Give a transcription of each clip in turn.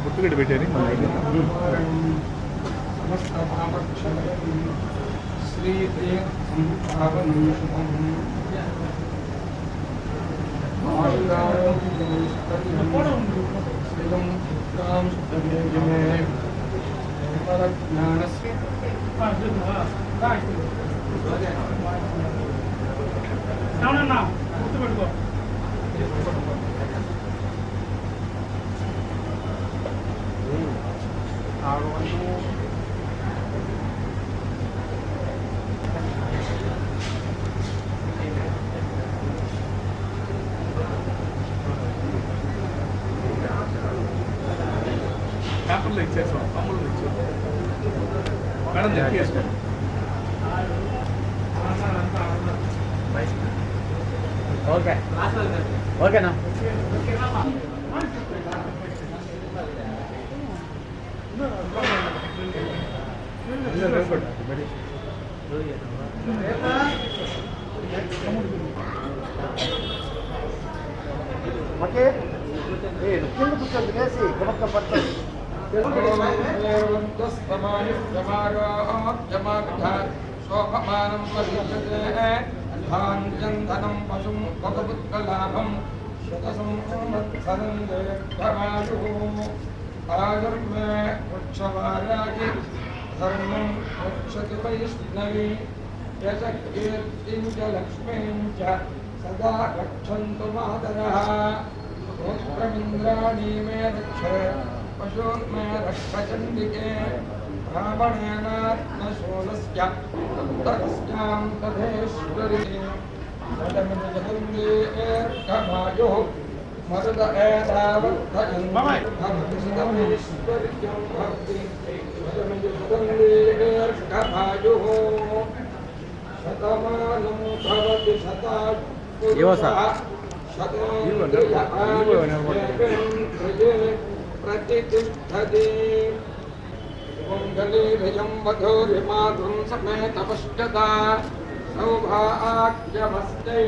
బుట్టుగడ్డ పెట్టారు గుర్తుపెట్టుకో. పేపర్లో ఇచ్చేసాం, అమ్ములు ఇచ్చాం మేడం చెప్పేసుకోండి. ఓకే ఓకేనా ఓకే కింద కూర్చోండి వేసి గమక్క పడుతుంది శోభమానం ధనం పశుం భగవద్గలాభం శతసంవత్సరం దీర్ఘమాయు ఆయుర్మే వృక్షవారాగి ధర్మం వృక్షతి వైష్ణవి యశకీర్తిం చ లక్ష్మీం చ సదా రక్షन्तు మాతరః గోత్రమింద్రాణి మే రక్షే పశూన్మే రక్షచండికే రావణేనాత్మశూలస్య ఉత్తరస్యాం తథేశ్వరీ జగన్మేర్ఘమాయుః మరుద ఏతావత్తజన్మేశ్వర్యం భక్తి జగన్మేర్ఘమాయుః శతమానం భవతి ప్రతిష్టతి మంగళీరయం వధూరిమాధుం సమేత పశ్యత సౌభాగ్యమస్తై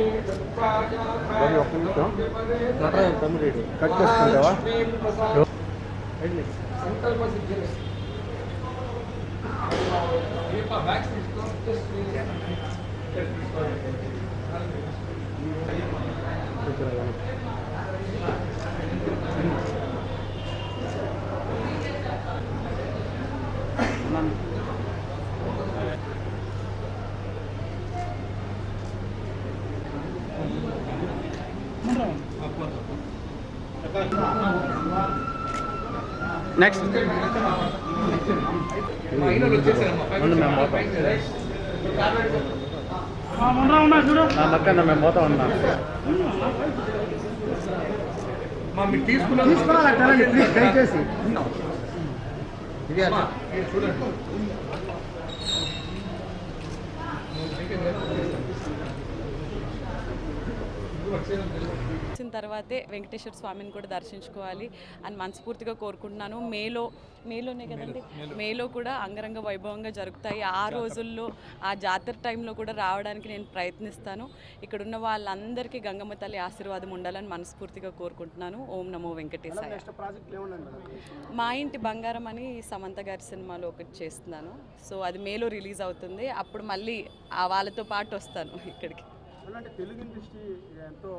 సంకల్ప సిద్ధి నెక్స్ట్ మేము పోతా ఉన్నాం తీసుకోవాలి దయచేసి చూడండి వచ్చిన తర్వాతే వెంకటేశ్వర స్వామిని కూడా దర్శించుకోవాలి అని మనస్ఫూర్తిగా కోరుకుంటున్నాను. మేలోనే కదండి, మేలో కూడా అంగరంగ వైభవంగా జరుగుతాయి. ఆ రోజుల్లో ఆ జాతర టైంలో కూడా రావడానికి నేను ప్రయత్నిస్తాను. ఇక్కడున్న వాళ్ళందరికీ గంగమ్మ తల్లి ఆశీర్వాదం ఉండాలని మనస్ఫూర్తిగా కోరుకుంటున్నాను. ఓం నమో వెంకటేశాయ. మా ఇంటి బంగారం అని సమంత గారి సినిమాలో ఒకటి చేస్తున్నాను. సో అది మేలో రిలీజ్ అవుతుంది. అప్పుడు మళ్ళీ వాళ్ళతో పాటు వస్తాను ఇక్కడికి. అంటే తెలుగు ఇండస్ట్రీ ఎంతో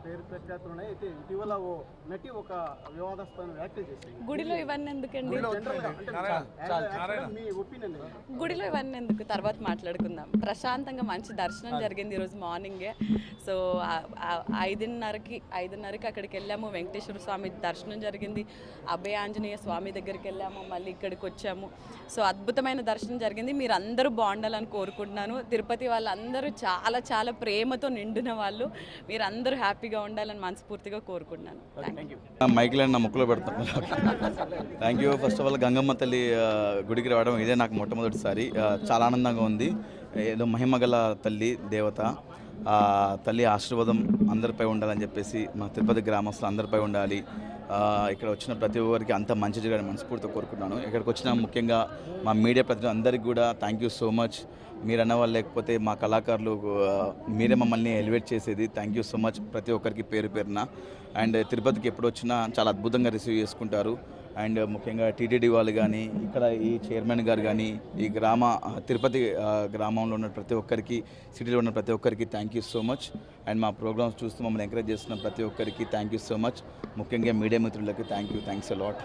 పేరు ప్రఖ్యాతులు ఉన్నాయి. అయితే ఇటీవల ఓ నటి ఒక వివాదాస్పదమైన వ్యాఖ్యలు చేసింది. గుడిలో ఇవన్నీ ఎందుకండి? మీ ఒపీనియన్? గుడిలో ఇవన్నీ ఎందుకు, తర్వాత మాట్లాడుకుందాం. ప్రశాంతంగా మంచి దర్శనం జరిగింది ఈరోజు మార్నింగే. సో 5:30కి అక్కడికి వెళ్ళాము. వెంకటేశ్వర స్వామి దర్శనం జరిగింది. అభయ ఆంజనేయ స్వామి దగ్గరికి వెళ్ళాము, మళ్ళీ ఇక్కడికి వచ్చాము. సో అద్భుతమైన దర్శనం జరిగింది. మీరు అందరూ బాగుండాలని కోరుకుంటున్నాను. తిరుపతి వాళ్ళందరూ చాలా చాలా ప్రేమతో నిండిన వాళ్ళు. మీరు అందరూ హ్యాపీగా ఉండాలని మనస్ఫూర్తిగా కోరుకుంటున్నాను. Thank you. మైకిల్ అండ్ నా ముక్కులో పెడతాం. Thank you. First of all Gangamma తల్లి గుడికి రావడం ఇదే నాకు మొట్టమొదటిసారి. చాలా ఆనందంగా ఉంది. ఏదో మహిమగల తల్లి దేవత, తల్లి ఆశీర్వాదం అందరిపై ఉండాలని చెప్పేసి మా తిరుపతి గ్రామస్తులు అందరిపై ఉండాలి. ఇక్కడ వచ్చిన ప్రతి ఒక్కరికి అంత మంచి జరగాలని మనస్ఫూర్తిగా కోరుకుంటున్నాను. ఇక్కడికి వచ్చిన ముఖ్యంగా మా మీడియా ప్రతినిధులు అందరికీ కూడా థ్యాంక్ యూ సో మచ్. మీరు అన్న వాళ్ళు లేకపోతే మా కళాకారులు మీరే మమ్మల్ని ఎలివేట్ చేసేది. థ్యాంక్ యూ సో మచ్ ప్రతి ఒక్కరికి పేరు పేరున. అండ్ తిరుపతికి ఎప్పుడు వచ్చినా చాలా అద్భుతంగా రిసీవ్ చేసుకుంటారు. అండ్ ముఖ్యంగా టీటీడీ వాళ్ళు కానీ, ఇక్కడ ఈ చైర్మన్ గారు కానీ, ఈ తిరుపతి గ్రామంలో ఉన్న ప్రతి ఒక్కరికి, సిటీలో ఉన్న ప్రతి ఒక్కరికి thank you so much. And మా ప్రోగ్రామ్స్ చూస్తూ మమ్మల్ని ఎంకరేజ్ చేస్తున్న ప్రతి ఒక్కరికి థ్యాంక్ యూ సో మచ్. ముఖ్యంగా మీడియా మిత్రులకి థ్యాంక్స్ అ లాట్.